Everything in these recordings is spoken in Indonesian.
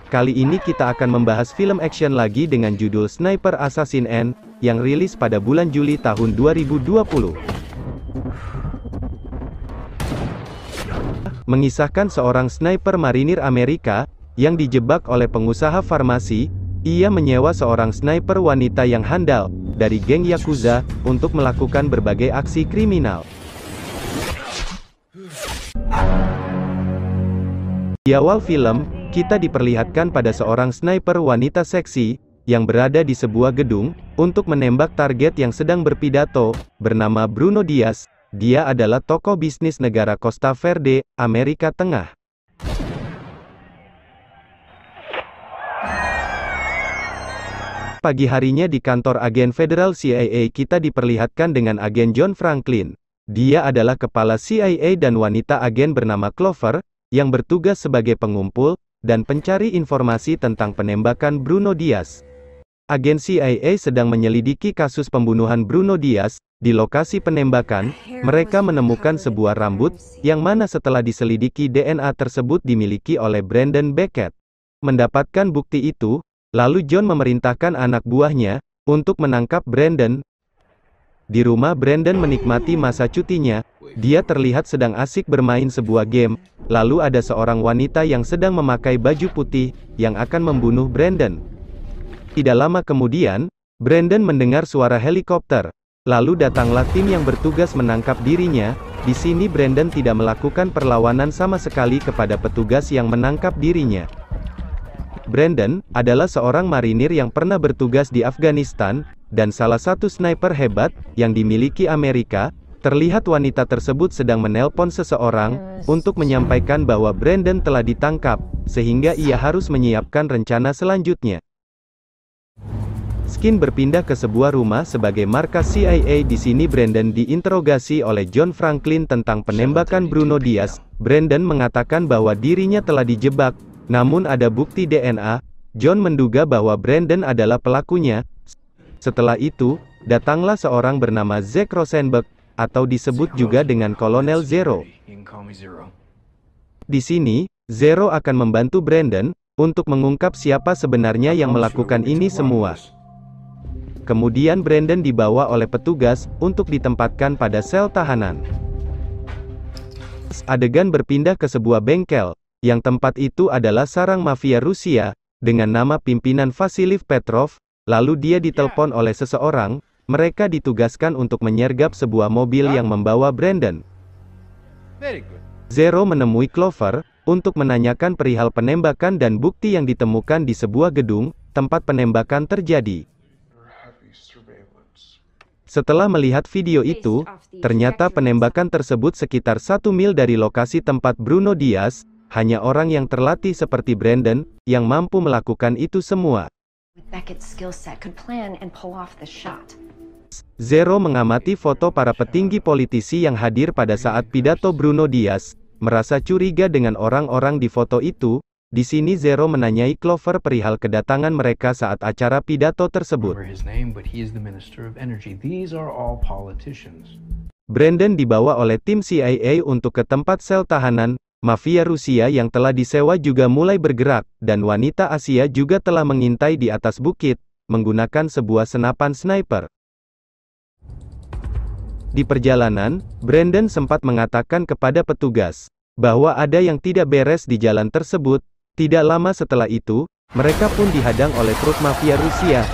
Kali ini kita akan membahas film action lagi dengan judul Sniper Assassin N, yang rilis pada bulan Juli tahun 2020. Mengisahkan seorang sniper marinir Amerika, yang dijebak oleh pengusaha farmasi. Ia menyewa seorang sniper wanita yang handal, dari geng Yakuza, untuk melakukan berbagai aksi kriminal. Di awal film, kita diperlihatkan pada seorang sniper wanita seksi, yang berada di sebuah gedung, untuk menembak target yang sedang berpidato, bernama Bruno Diaz. Dia adalah tokoh bisnis negara Costa Verde, Amerika Tengah. Pagi harinya di kantor agen federal CIA kita diperlihatkan dengan agen John Franklin. Dia adalah kepala CIA dan wanita agen bernama Clover, yang bertugas sebagai pengumpul, dan pencari informasi tentang penembakan Bruno Diaz. Agen CIA sedang menyelidiki kasus pembunuhan Bruno Diaz. Di lokasi penembakan, mereka menemukan sebuah rambut, yang mana setelah diselidiki DNA tersebut dimiliki oleh Brandon Beckett. Mendapatkan bukti itu, lalu John memerintahkan anak buahnya, untuk menangkap Brandon. Di rumah Brandon menikmati masa cutinya, dia terlihat sedang asik bermain sebuah game, lalu ada seorang wanita yang sedang memakai baju putih, yang akan membunuh Brandon. Tidak lama kemudian, Brandon mendengar suara helikopter. Lalu datanglah tim yang bertugas menangkap dirinya. Di sini Brandon tidak melakukan perlawanan sama sekali kepada petugas yang menangkap dirinya. Brandon adalah seorang marinir yang pernah bertugas di Afghanistan, dan salah satu sniper hebat, yang dimiliki Amerika. Terlihat wanita tersebut sedang menelpon seseorang, untuk menyampaikan bahwa Brandon telah ditangkap, sehingga ia harus menyiapkan rencana selanjutnya. Skin berpindah ke sebuah rumah sebagai markas CIA. Di sini Brandon diinterogasi oleh John Franklin tentang penembakan Bruno Diaz. Brandon mengatakan bahwa dirinya telah dijebak, namun ada bukti DNA. John menduga bahwa Brandon adalah pelakunya. Setelah itu, datanglah seorang bernama Zack Rosenberg, atau disebut juga dengan Kolonel Zero. Di sini, Zero akan membantu Brandon, untuk mengungkap siapa sebenarnya yang melakukan ini semua. Kemudian Brandon dibawa oleh petugas, untuk ditempatkan pada sel tahanan. Adegan berpindah ke sebuah bengkel, yang tempat itu adalah sarang mafia Rusia, dengan nama pimpinan Vasily Petrov. Lalu dia ditelepon oleh seseorang. Mereka ditugaskan untuk menyergap sebuah mobil yang membawa Brandon. Zero menemui Clover, untuk menanyakan perihal penembakan dan bukti yang ditemukan di sebuah gedung, tempat penembakan terjadi. Setelah melihat video itu, ternyata penembakan tersebut sekitar 1 mil dari lokasi tempat Bruno Diaz. Hanya orang yang terlatih seperti Brandon, yang mampu melakukan itu semua. Zero mengamati foto para petinggi politisi yang hadir pada saat pidato Bruno Diaz, merasa curiga dengan orang-orang di foto itu. Di sini Zero menanyai Clover perihal kedatangan mereka saat acara pidato tersebut. Brandon dibawa oleh tim CIA untuk ke tempat sel tahanan. Mafia Rusia yang telah disewa juga mulai bergerak, dan wanita Asia juga telah mengintai di atas bukit, menggunakan sebuah senapan sniper. Di perjalanan, Brandon sempat mengatakan kepada petugas, bahwa ada yang tidak beres di jalan tersebut. Tidak lama setelah itu, mereka pun dihadang oleh truk mafia Rusia.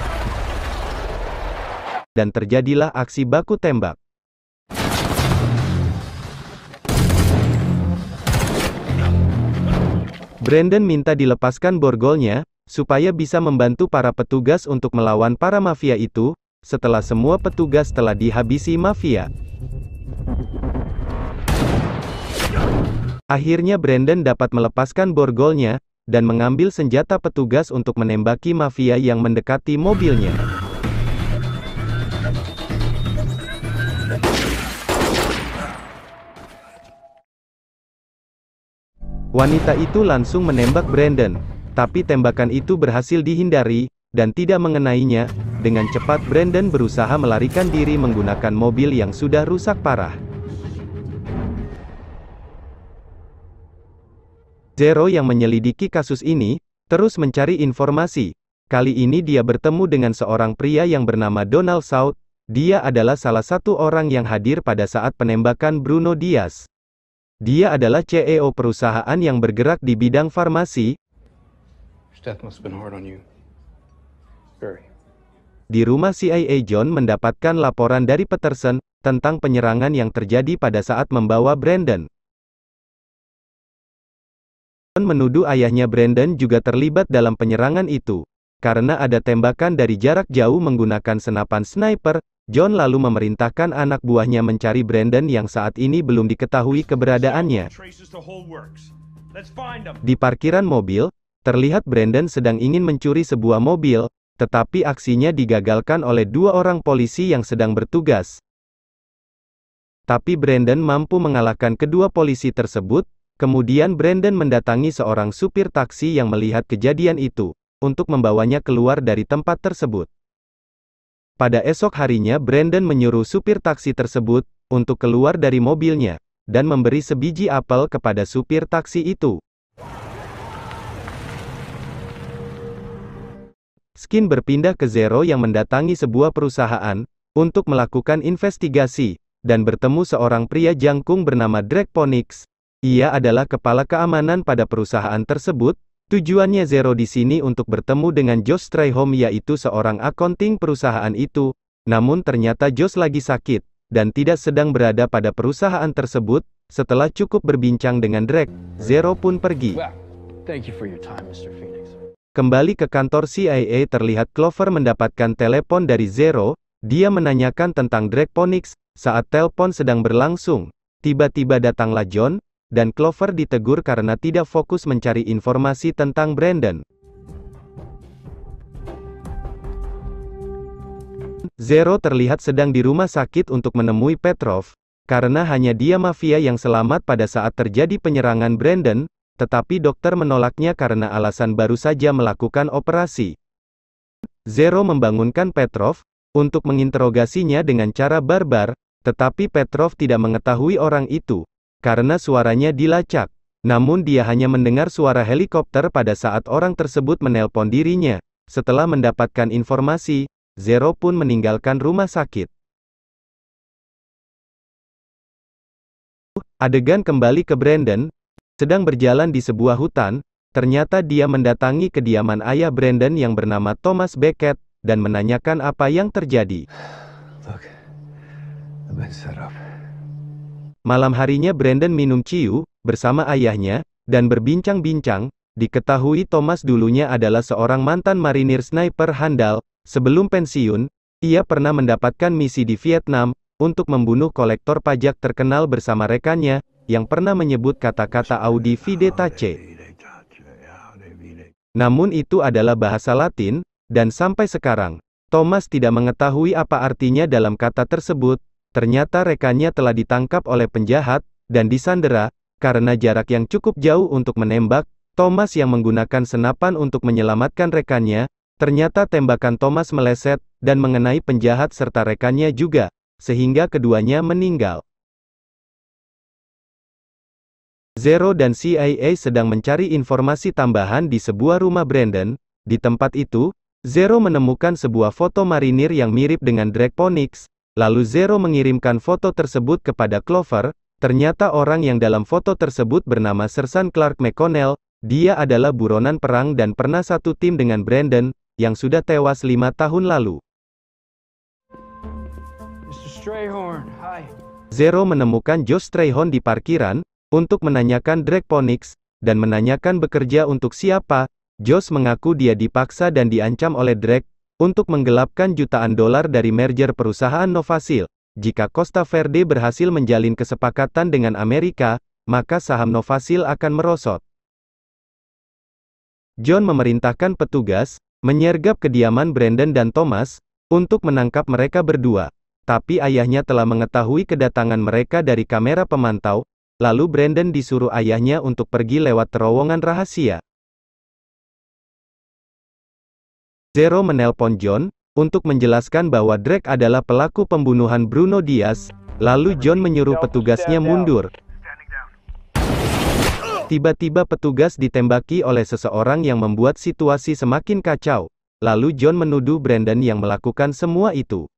Dan terjadilah aksi baku tembak. Brandon minta dilepaskan borgolnya, supaya bisa membantu para petugas untuk melawan para mafia itu. Setelah semua petugas telah dihabisi mafia, akhirnya Brandon dapat melepaskan borgolnya, dan mengambil senjata petugas untuk menembaki mafia yang mendekati mobilnya. Wanita itu langsung menembak Brandon, tapi tembakan itu berhasil dihindari, dan tidak mengenainya. Dengan cepat Brandon berusaha melarikan diri menggunakan mobil yang sudah rusak parah. Zero yang menyelidiki kasus ini, terus mencari informasi. Kali ini dia bertemu dengan seorang pria yang bernama Donald South. Dia adalah salah satu orang yang hadir pada saat penembakan Bruno Diaz. Dia adalah CEO perusahaan yang bergerak di bidang farmasi. Di rumah CIA, John mendapatkan laporan dari Peterson tentang penyerangan yang terjadi pada saat membawa Brandon. John menuduh ayahnya Brandon juga terlibat dalam penyerangan itu. Karena ada tembakan dari jarak jauh menggunakan senapan sniper, John lalu memerintahkan anak buahnya mencari Brandon yang saat ini belum diketahui keberadaannya. Di parkiran mobil, terlihat Brandon sedang ingin mencuri sebuah mobil, tetapi aksinya digagalkan oleh dua orang polisi yang sedang bertugas. Tapi Brandon mampu mengalahkan kedua polisi tersebut. Kemudian Brandon mendatangi seorang supir taksi yang melihat kejadian itu, untuk membawanya keluar dari tempat tersebut. Pada esok harinya Brandon menyuruh supir taksi tersebut, untuk keluar dari mobilnya, dan memberi sebiji apel kepada supir taksi itu. Skin berpindah ke Zero yang mendatangi sebuah perusahaan, untuk melakukan investigasi, dan bertemu seorang pria jangkung bernama Drake Phoenix. Ia adalah kepala keamanan pada perusahaan tersebut. Tujuannya Zero di sini untuk bertemu dengan Josh Strayhom, yaitu seorang akunting perusahaan itu. Namun ternyata Josh lagi sakit, dan tidak sedang berada pada perusahaan tersebut. Setelah cukup berbincang dengan Drake, Zero pun pergi. Kembali ke kantor CIA, terlihat Clover mendapatkan telepon dari Zero. Dia menanyakan tentang Drake Phoenix. Saat telepon sedang berlangsung, tiba-tiba datanglah John, dan Clover ditegur karena tidak fokus mencari informasi tentang Brandon. Zero terlihat sedang di rumah sakit untuk menemui Petrov, karena hanya dia mafia yang selamat pada saat terjadi penyerangan Brandon, tetapi dokter menolaknya karena alasan baru saja melakukan operasi. Zero membangunkan Petrov, untuk menginterogasinya dengan cara barbar, tetapi Petrov tidak mengetahui orang itu, karena suaranya dilacak. Namun dia hanya mendengar suara helikopter pada saat orang tersebut menelpon dirinya. Setelah mendapatkan informasi, Zero pun meninggalkan rumah sakit. Adegan kembali ke Brandon, sedang berjalan di sebuah hutan. Ternyata dia mendatangi kediaman ayah Brandon yang bernama Thomas Beckett, dan menanyakan apa yang terjadi. Malam harinya Brandon minum ciu, bersama ayahnya, dan berbincang-bincang. Diketahui Thomas dulunya adalah seorang mantan marinir sniper handal. Sebelum pensiun, ia pernah mendapatkan misi di Vietnam, untuk membunuh kolektor pajak terkenal bersama rekannya, yang pernah menyebut kata-kata Audi Vide Tace. Namun itu adalah bahasa Latin, dan sampai sekarang, Thomas tidak mengetahui apa artinya dalam kata tersebut. Ternyata rekannya telah ditangkap oleh penjahat, dan disandera, karena jarak yang cukup jauh untuk menembak. Thomas yang menggunakan senapan untuk menyelamatkan rekannya. Ternyata tembakan Thomas meleset, dan mengenai penjahat serta rekannya juga, sehingga keduanya meninggal. Zero dan CIA sedang mencari informasi tambahan di sebuah rumah Brandon. Di tempat itu, Zero menemukan sebuah foto marinir yang mirip dengan Drake Phoenix. Lalu Zero mengirimkan foto tersebut kepada Clover. Ternyata orang yang dalam foto tersebut bernama Sersan Clark McConnell. Dia adalah buronan perang dan pernah satu tim dengan Brandon, yang sudah tewas 5 tahun lalu. Zero menemukan Josh Strayhom di parkiran, untuk menanyakan Drake Phoenix, dan menanyakan bekerja untuk siapa. Josh mengaku dia dipaksa dan diancam oleh Drake, untuk menggelapkan jutaan dolar dari merger perusahaan Novasil. Jika Costa Verde berhasil menjalin kesepakatan dengan Amerika, maka saham Novasil akan merosot. John memerintahkan petugas, menyergap kediaman Brandon dan Thomas, untuk menangkap mereka berdua. Tapi ayahnya telah mengetahui kedatangan mereka dari kamera pemantau, lalu Brandon disuruh ayahnya untuk pergi lewat terowongan rahasia. Zero menelpon John, untuk menjelaskan bahwa Drake adalah pelaku pembunuhan Bruno Diaz, lalu John menyuruh petugasnya mundur. Tiba-tiba petugas ditembaki oleh seseorang yang membuat situasi semakin kacau. Lalu John menuduh Brandon yang melakukan semua itu.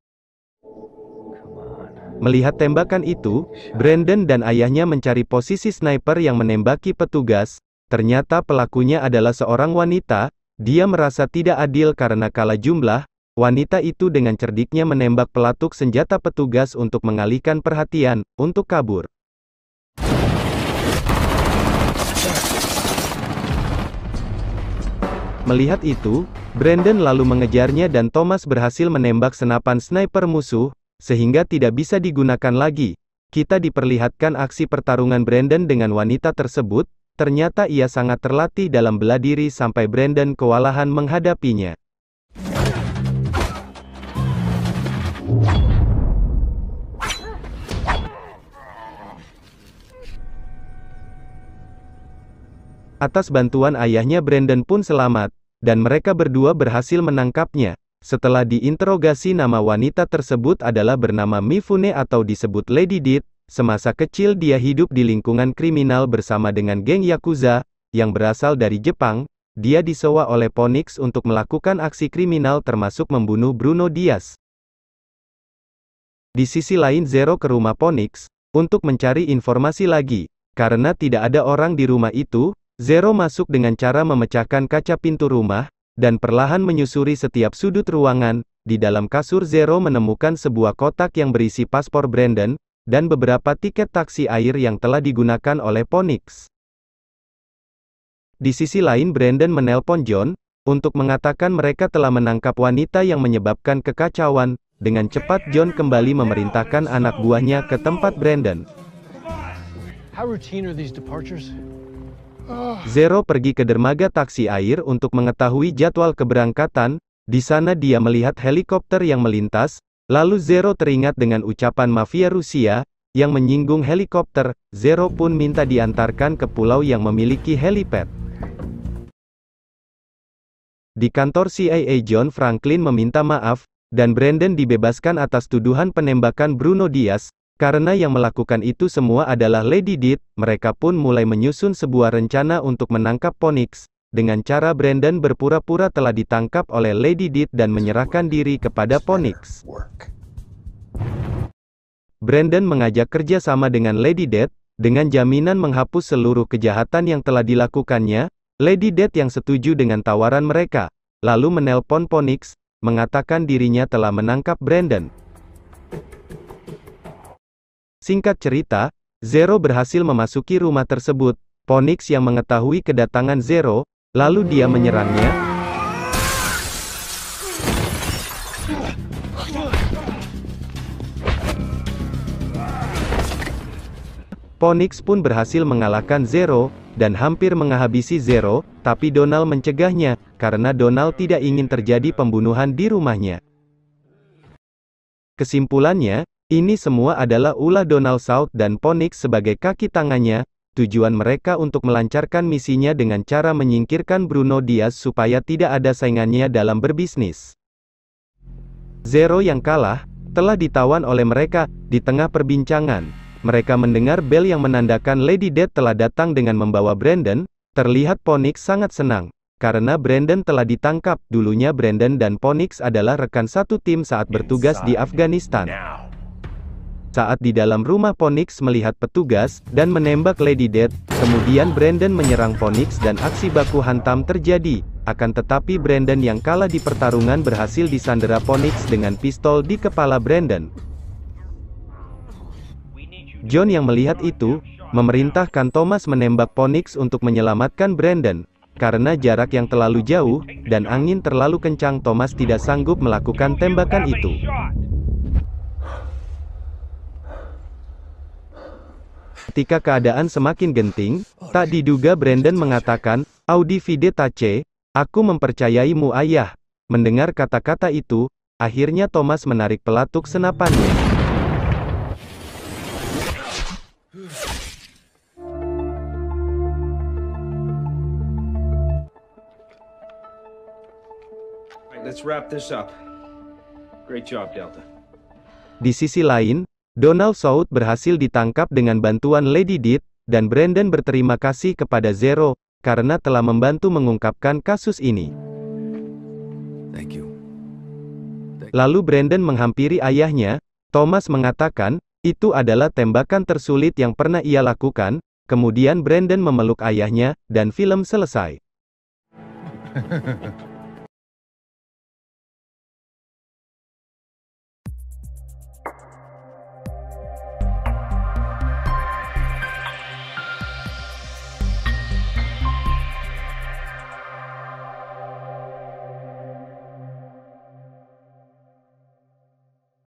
Melihat tembakan itu, Brandon dan ayahnya mencari posisi sniper yang menembaki petugas. Ternyata pelakunya adalah seorang wanita. Dia merasa tidak adil karena kalah jumlah. Wanita itu dengan cerdiknya menembak pelatuk senjata petugas untuk mengalihkan perhatian, untuk kabur. Melihat itu, Brandon lalu mengejarnya dan Thomas berhasil menembak senapan sniper musuh, sehingga tidak bisa digunakan lagi. Kita diperlihatkan aksi pertarungan Brandon dengan wanita tersebut, ternyata ia sangat terlatih dalam bela diri sampai Brandon kewalahan menghadapinya. Atas bantuan ayahnya Brandon pun selamat, dan mereka berdua berhasil menangkapnya. Setelah diinterogasi nama wanita tersebut adalah bernama Mifune atau disebut Lady Death. Semasa kecil dia hidup di lingkungan kriminal bersama dengan geng Yakuza, yang berasal dari Jepang. Dia disewa oleh Phoenix untuk melakukan aksi kriminal termasuk membunuh Bruno Diaz. Di sisi lain Zero ke rumah Phoenix, untuk mencari informasi lagi. Karena tidak ada orang di rumah itu, Zero masuk dengan cara memecahkan kaca pintu rumah, dan perlahan menyusuri setiap sudut ruangan. Di dalam kasur Zero menemukan sebuah kotak yang berisi paspor Brandon, dan beberapa tiket taksi air yang telah digunakan oleh Phoenix. Di sisi lain Brandon menelpon John, untuk mengatakan mereka telah menangkap wanita yang menyebabkan kekacauan. Dengan cepat John kembali memerintahkan anak buahnya ke tempat Brandon. How routine are these departures? Zero pergi ke dermaga taksi air untuk mengetahui jadwal keberangkatan. Di sana dia melihat helikopter yang melintas, lalu Zero teringat dengan ucapan mafia Rusia, yang menyinggung helikopter. Zero pun minta diantarkan ke pulau yang memiliki helipad. Di kantor CIA John Franklin meminta maaf, dan Brandon dibebaskan atas tuduhan penembakan Bruno Diaz. Karena yang melakukan itu semua adalah Lady Death, mereka pun mulai menyusun sebuah rencana untuk menangkap Phoenix. Dengan cara Brandon berpura-pura telah ditangkap oleh Lady Death dan menyerahkan diri kepada Phoenix. Brandon mengajak kerja sama dengan Lady Death, dengan jaminan menghapus seluruh kejahatan yang telah dilakukannya. Lady Death yang setuju dengan tawaran mereka, lalu menelpon Phoenix, mengatakan dirinya telah menangkap Brandon. Singkat cerita, Zero berhasil memasuki rumah tersebut. Phoenix yang mengetahui kedatangan Zero, lalu dia menyerangnya. Phoenix pun berhasil mengalahkan Zero, dan hampir menghabisi Zero, tapi Donald mencegahnya, karena Donald tidak ingin terjadi pembunuhan di rumahnya. Kesimpulannya, ini semua adalah ulah Donald South dan Phoenix sebagai kaki tangannya. Tujuan mereka untuk melancarkan misinya dengan cara menyingkirkan Bruno Diaz supaya tidak ada saingannya dalam berbisnis. Zero yang kalah, telah ditawan oleh mereka. Di tengah perbincangan, mereka mendengar bel yang menandakan Lady Death telah datang dengan membawa Brandon. Terlihat Phoenix sangat senang, karena Brandon telah ditangkap. Dulunya Brandon dan Phoenix adalah rekan satu tim saat bertugas di Afghanistan. Saat di dalam rumah Phoenix melihat petugas, dan menembak Lady Death, kemudian Brandon menyerang Phoenix dan aksi baku hantam terjadi. Akan tetapi Brandon yang kalah di pertarungan berhasil disandera Phoenix dengan pistol di kepala Brandon. John yang melihat itu, memerintahkan Thomas menembak Phoenix untuk menyelamatkan Brandon. Karena jarak yang terlalu jauh, dan angin terlalu kencang Thomas tidak sanggup melakukan tembakan itu. Ketika keadaan semakin genting, tak diduga Brandon mengatakan, "Audi vide tace, aku mempercayaimu ayah." Mendengar kata-kata itu, akhirnya Thomas menarik pelatuk senapannya. Let's wrap this up. Great job, Delta. Di sisi lain, Donald South berhasil ditangkap dengan bantuan Lady Death. dan Brandon berterima kasih kepada Zero, karena telah membantu mengungkapkan kasus ini. Thank you. Lalu Brandon menghampiri ayahnya. Thomas mengatakan, itu adalah tembakan tersulit yang pernah ia lakukan. Kemudian Brandon memeluk ayahnya, dan film selesai.